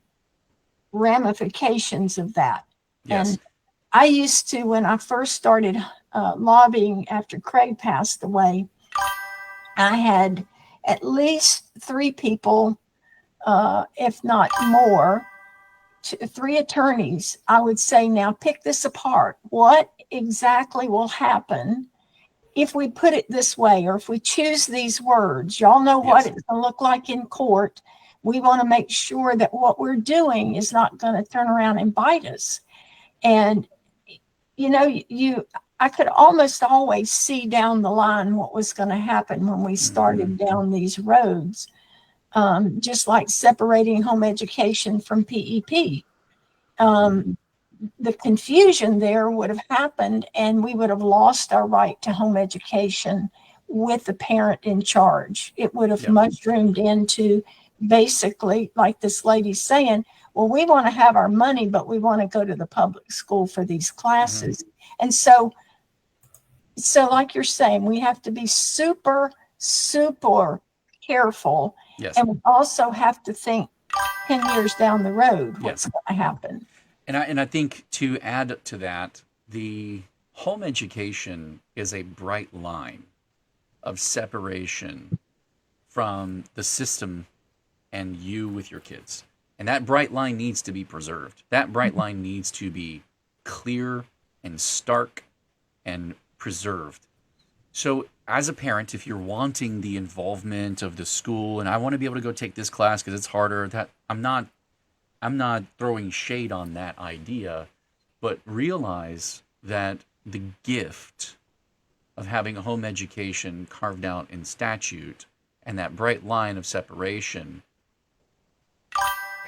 ramifications of that. And I used to, when I first started lobbying after Craig passed away, I had at least 3 people if not more, 3 attorneys, I would say, now pick this apart. What exactly will happen if we put it this way, or if we choose these words? Y'all know what it's going to look like in court. We want to make sure that what we're doing is not going to turn around and bite us. And, I could almost always see down the line what was going to happen when we started down these roads, just like separating home education from PEP. The confusion there would have happened, and we would have lost our right to home education with the parent in charge. It would have mushroomed into basically, like this lady's saying, well, we want to have our money, but we want to go to the public school for these classes. And so like you're saying, we have to be super, super careful. And we also have to think 10 years down the road what's going to happen. And I think to add to that, the home education is a bright line of separation from the system and you with your kids. And that bright line needs to be preserved. That bright line needs to be clear and stark and preserved. So as a parent, if you're wanting the involvement of the school, and I want to be able to go take this class because it's harder, that I'm not throwing shade on that idea, but realize that the gift of having a home education carved out in statute and that bright line of separation,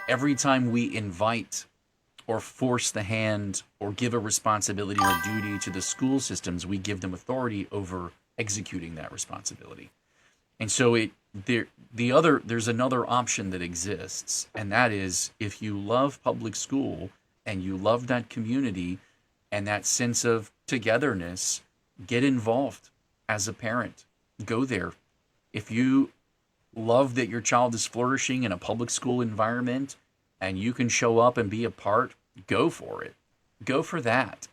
every time we invite or force the hand or give a responsibility or duty to the school systems, we give them authority over executing that responsibility. And so there's another option that exists, and that is, if you love public school and you love that community and that sense of togetherness, get involved as a parent. Go there. If you love that your child is flourishing in a public school environment and you can show up and be a part, go for it. Go for that.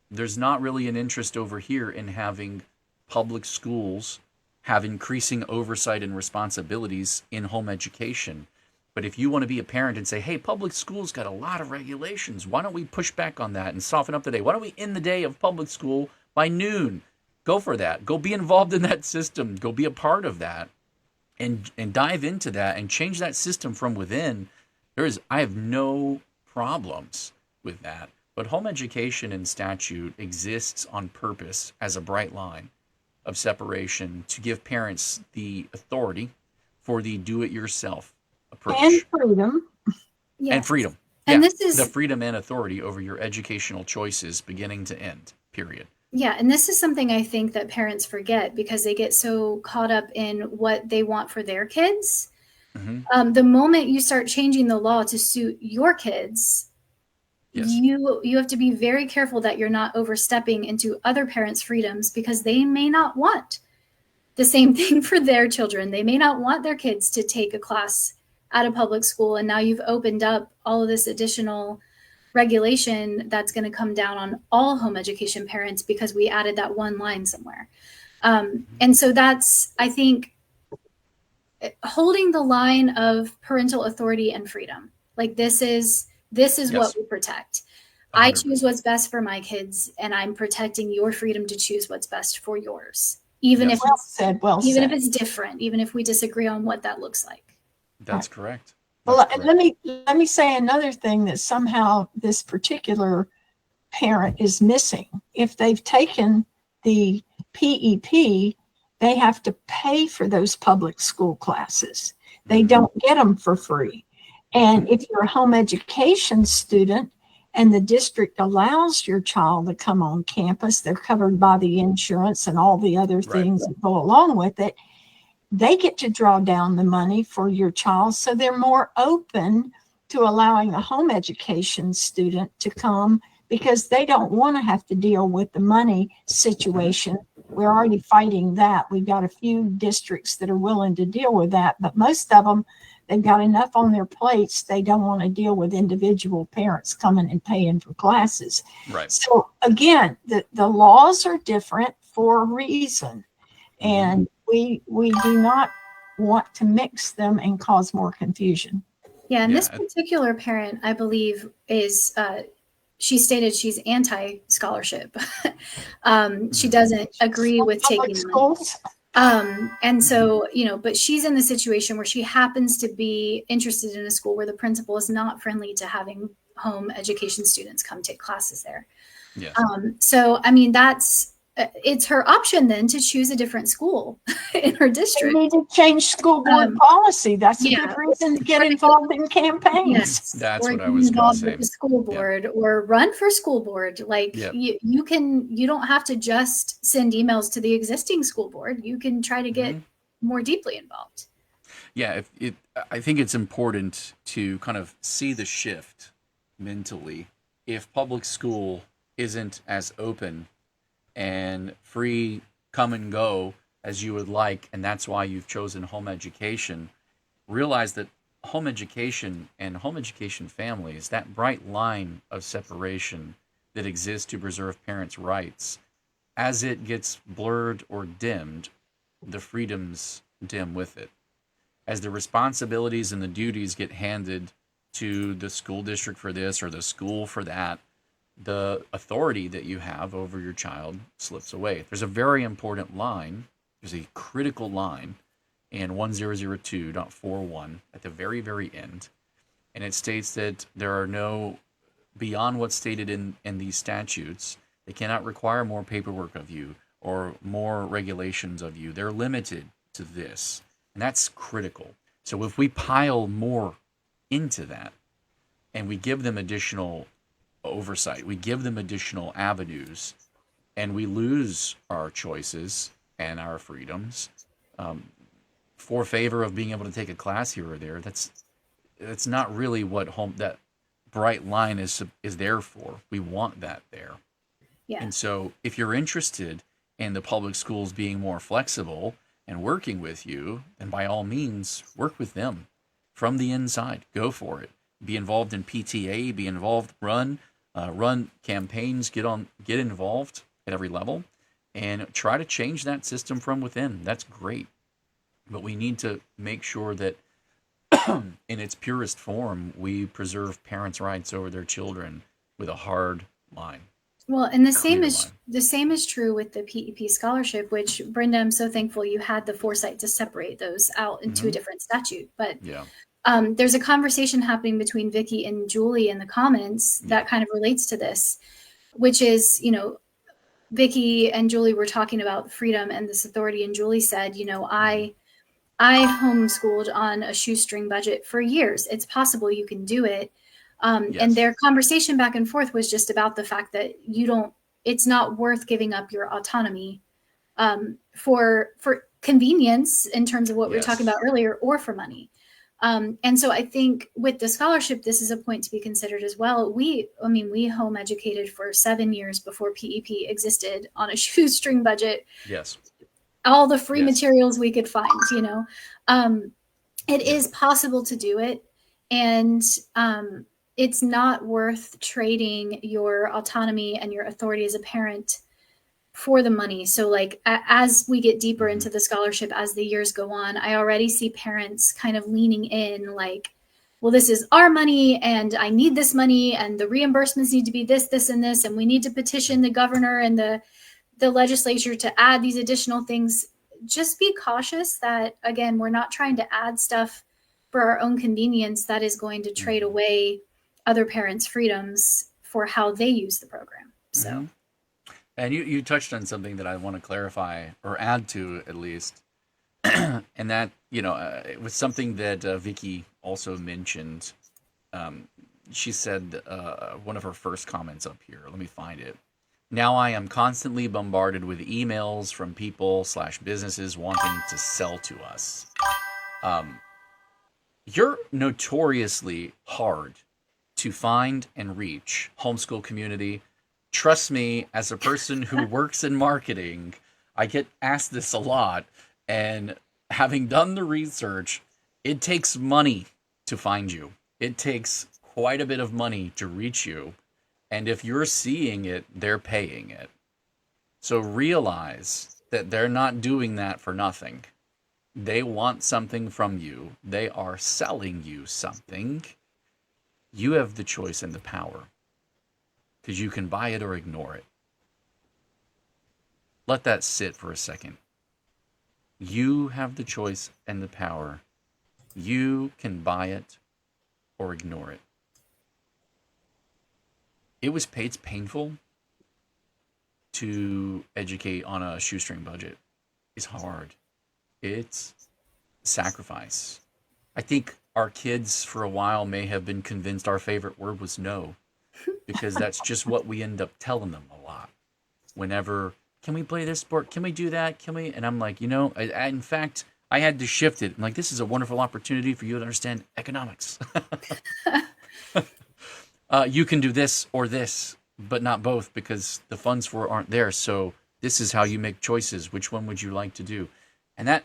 There's not really an interest over here in having public schools have increasing oversight and responsibilities in home education. But if you want to be a parent and say, hey, public schools got a lot of regulations, why don't we push back on that and soften up the day? Why don't we end the day of public school by noon? Go for that. Go be involved in that system. Go be a part of that and dive into that and change that system from within. I have no problems with that. But home education in statute exists on purpose as a bright line of separation to give parents the authority for the do-it-yourself approach. And freedom. Yes. And freedom. And yeah, this is the freedom and authority over your educational choices beginning to end, period. Yeah, and this is something I think that parents forget because they get so caught up in what they want for their kids. Mm-hmm. The moment you start changing the law to suit your kids, yes, you have to be very careful that you're not overstepping into other parents' freedoms because they may not want the same thing for their children. They may not want their kids to take a class at a public school, and now you've opened up all of this additional regulation that's going to come down on all home education parents because we added that one line somewhere. And so that's, I think, holding the line of parental authority and freedom. Like this is yes, what we protect. 100%. I choose what's best for my kids, and I'm protecting your freedom to choose what's best for yours. Even yes, if if it's different, even if we disagree on what that looks like. That's correct. Well, let me say another thing that somehow this particular parent is missing. If they've taken the PEP, they have to pay for those public school classes. They don't get them for free. And if you're a home education student and the district allows your child to come on campus, they're covered by the insurance and all the other things that go along with it. They get to draw down the money for your child. So they're more open to allowing a home education student to come because they don't want to have to deal with the money situation. We're already fighting that. We've got a few districts that are willing to deal with that, but most of them, they've got enough on their plates. They don't want to deal with individual parents coming and paying for classes. Right. So again, the laws are different for a reason. And we do not want to mix them and cause more confusion. Yeah, and this particular parent, I believe, is she stated she's anti-scholarship. She doesn't agree with taking schools. And so, but she's in the situation where she happens to be interested in a school where the principal is not friendly to having home education students come take classes there. Yes. So, I mean, it's her option then to choose a different school in her district. We need to change school board policy. That's a good reason to get involved in campaigns. Yes. That's or what I was going to say. With the school board or run for school board. Like you don't have to just send emails to the existing school board. You can try to get more deeply involved. Yeah, I think it's important to kind of see the shift mentally. If public school isn't as open and free come and go as you would like, and that's why you've chosen home education, realize that home education and home education families, that bright line of separation that exists to preserve parents' rights, as it gets blurred or dimmed, the freedoms dim with it. As the responsibilities and the duties get handed to the school district for this or the school for that, the authority that you have over your child slips away. There's a very important line. There's a critical line in 1002.41 at the very, very end. And it states that there are no, beyond what's stated in these statutes, they cannot require more paperwork of you or more regulations of you. They're limited to this. And that's critical. So if we pile more into that and we give them additional oversight, we give them additional avenues, and we lose our choices and our freedoms for favor of being able to take a class here or there, that's not really what that bright line is there for. We want that there. Yeah. And so if you're interested in the public schools being more flexible and working with you, then by all means work with them from the inside. Go for it. Be involved in PTA, be involved, run campaigns, get involved at every level, and try to change that system from within. That's great. But we need to make sure that in its purest form, we preserve parents' rights over their children with a hard line. Well, and the same is true with the PEP scholarship, which, Brenda, I'm so thankful you had the foresight to separate those out into a different statute. But there's a conversation happening between Vicky and Julie in the comments that kind of relates to this, which is, Vicky and Julie were talking about freedom and this authority, and Julie said, I homeschooled on a shoestring budget for years. It's possible you can do it. And their conversation back and forth was just about the fact that it's not worth giving up your autonomy for convenience in terms of what we were talking about earlier, or for money. And so I think with the scholarship, this is a point to be considered as well. We home educated for 7 years before PEP existed on a shoestring budget. Yes. All the free materials we could find, it is possible to do it. And it's not worth trading your autonomy and your authority as a parent for the money. So like as we get deeper into the scholarship, as the years go on, I already see parents kind of leaning in like, well, this is our money and I need this money and the reimbursements need to be this, this, and this. And we need to petition the governor and the legislature to add these additional things. Just be cautious that, again, we're not trying to add stuff for our own convenience that is going to trade away other parents' freedoms for how they use the program. So. And you touched on something that I want to clarify or add to at least, and that, it was something that Vicky also mentioned. She said one of her first comments up here. Let me find it. Now I am constantly bombarded with emails from people/businesses wanting to sell to us. You're notoriously hard to find and reach, homeschool community. Trust me, as a person who works in marketing, I get asked this a lot. And having done the research, it takes money to find you. It takes quite a bit of money to reach you. And if you're seeing it, they're paying it. So realize that they're not doing that for nothing. They want something from you. They are selling you something. You have the choice and the power because you can buy it or ignore it. Let that sit for a second. You have the choice and the power. You can buy it or ignore it. It's painful to educate on a shoestring budget. It's hard. It's sacrifice. I think our kids for a while may have been convinced our favorite word was no, because that's just what we end up telling them a lot. Whenever, can we play this sport? Can we do that? Can we? And I'm like, in fact, I had to shift it. I'm like, this is a wonderful opportunity for you to understand economics. You can do this or this, but not both because the funds for it aren't there. So this is how you make choices. Which one would you like to do? And that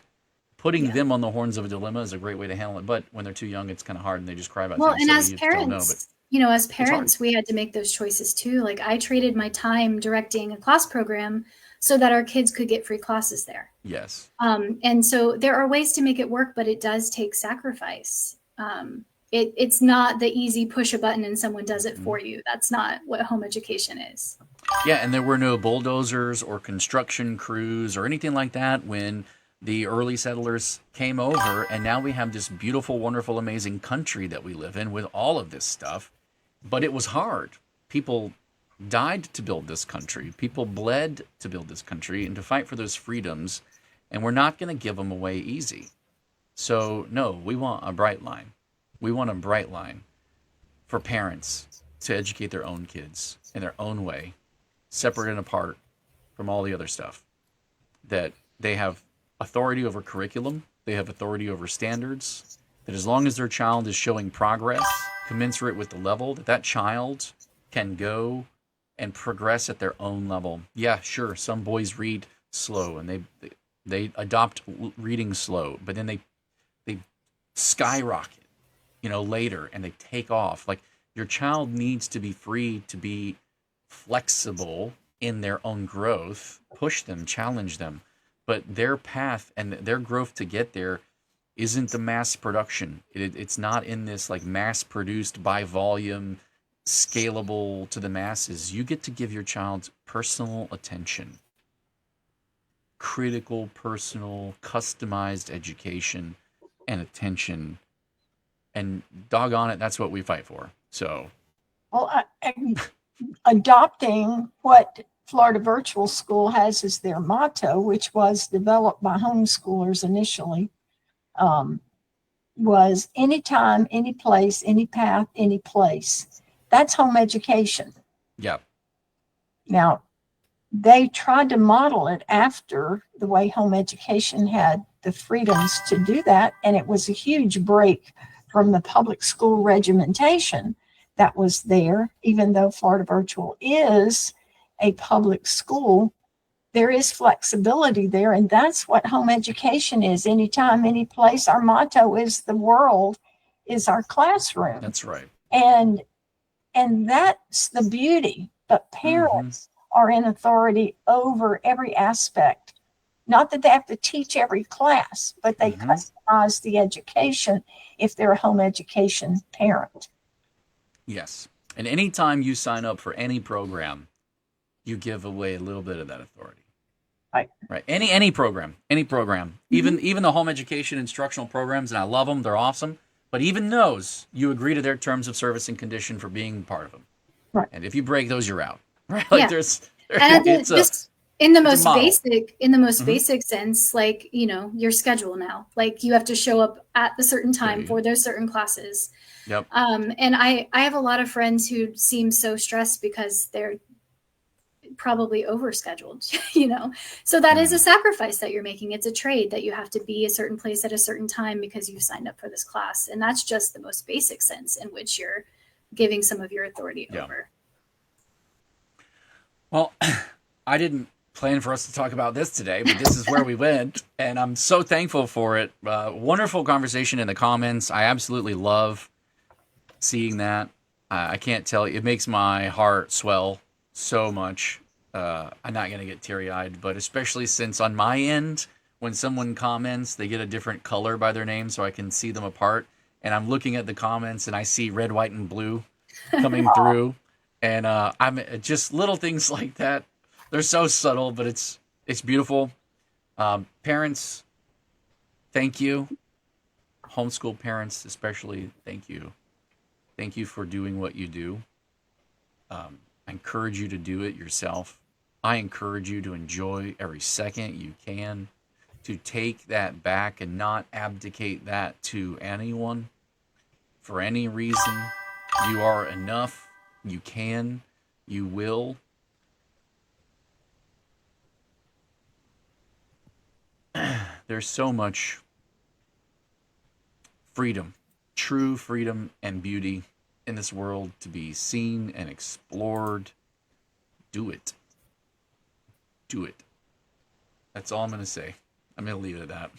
putting them on the horns of a dilemma is a great way to handle it. But when they're too young, it's kind of hard and they just cry about well, things. and So as parents, as parents, we had to make those choices too. Like I traded my time directing a class program so that our kids could get free classes there. Yes. And so there are ways to make it work, but it does take sacrifice. It's not the easy push a button and someone does it for you. That's not what home education is. Yeah, and there were no bulldozers or construction crews or anything like that when the early settlers came over, and now we have this beautiful, wonderful, amazing country that we live in with all of this stuff. But it was hard. People died to build this country. People bled to build this country and to fight for those freedoms, and we're not going to give them away easy. So, no, we want a bright line. We want a bright line for parents to educate their own kids in their own way, separate and apart from all the other stuff. That they have authority over curriculum, they have authority over standards, that as long as their child is showing progress commensurate with the level, that child can go and progress at their own level. Yeah, sure, some boys read slow and they adopt reading slow, but then they skyrocket, later, and they take off. Like, your child needs to be free to be flexible in their own growth. Push them, challenge them. But their path and their growth to get there isn't the mass production. It's not in this like mass produced by volume, scalable to the masses. You get to give your child personal attention. Critical, personal, customized education and attention. And doggone it, that's what we fight for. So, well, adopting what Florida Virtual School has as their motto, which was developed by homeschoolers initially, was anytime, any place, any path, any place. That's home education. Yeah. Now, they tried to model it after the way home education had the freedoms to do that, and it was a huge break from the public school regimentation that was there. Even though Florida Virtual is a public school, there is flexibility there, and that's what home education is. Anytime, any place. Our motto is the world is our classroom. That's right. And that's the beauty. But parents are in authority over every aspect. Not that they have to teach every class, but they customize the education if they're a home education parent. Yes. And anytime you sign up for any program, you give away a little bit of that authority. Right. Any program. Even the home education instructional programs, and I love them, they're awesome. But even those, you agree to their terms of service and condition for being part of them. Right. And if you break those, you're out. Right. Like in the most basic sense, like, your schedule now, like you have to show up at a certain time for those certain classes. Yep. And I have a lot of friends who seem so stressed because they're probably overscheduled, so that is a sacrifice that you're making. It's a trade that you have to be a certain place at a certain time because you've signed up for this class. And that's just the most basic sense in which you're giving some of your authority over. Well, I didn't plan for us to talk about this today, but this is where we went, and I'm so thankful for it. Wonderful conversation in the comments. I absolutely love seeing that. I can't tell you, it makes my heart swell so much. I'm not going to get teary-eyed, but especially since on my end, when someone comments, they get a different color by their name so I can see them apart. And I'm looking at the comments and I see red, white, and blue coming through. And I'm just little things like that. They're so subtle, but it's beautiful. Parents, thank you. Homeschool parents especially, thank you. Thank you for doing what you do. I encourage you to do it yourself. I encourage you to enjoy every second you can, to take that back and not abdicate that to anyone for any reason. You are enough. You can. You will. There's so much freedom, true freedom and beauty in this world to be seen and explored. Do it. Do it. That's all I'm going to say. I'm going to leave it at that.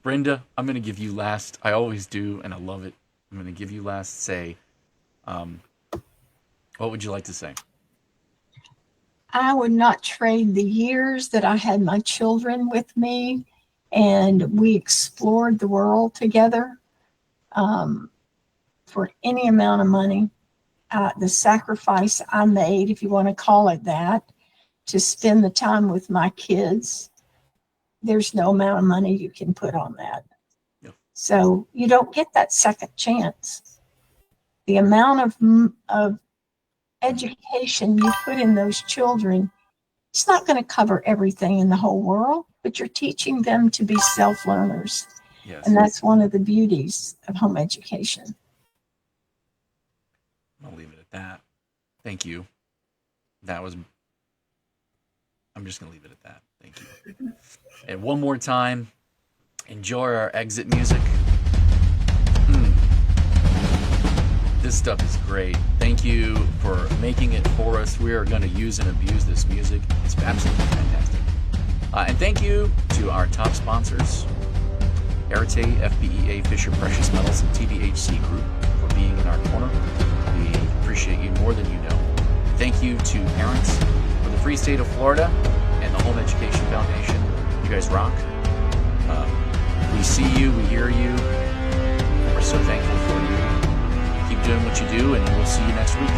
Brenda, I'm going to give you last. I always do, and I love it. I'm going to give you last say. What would you like to say? I would not trade the years that I had my children with me and we explored the world together for any amount of money. The sacrifice I made, if you want to call it that, to spend the time with my kids, there's no amount of money you can put on that. Yep. So you don't get that second chance. The amount of education you put in those children, it's not going to cover everything in the whole world, but you're teaching them to be self-learners. Yes. And that's one of the beauties of home education. I'll leave it at that. Thank you. I'm just going to leave it at that. Thank you. And one more time, enjoy our exit music. This stuff is great. Thank you for making it for us. We are going to use and abuse this music. It's absolutely fantastic. And thank you to our top sponsors, Arete, FBEA, Fisher Precious Metals, and TVHC Group for being in our corner. We appreciate you more than you know. Thank you to parents for the free state of Florida and the Home Education Foundation. You guys rock. We see you, we hear you. We're so thankful for you. Keep doing what you do, and we'll see you next week.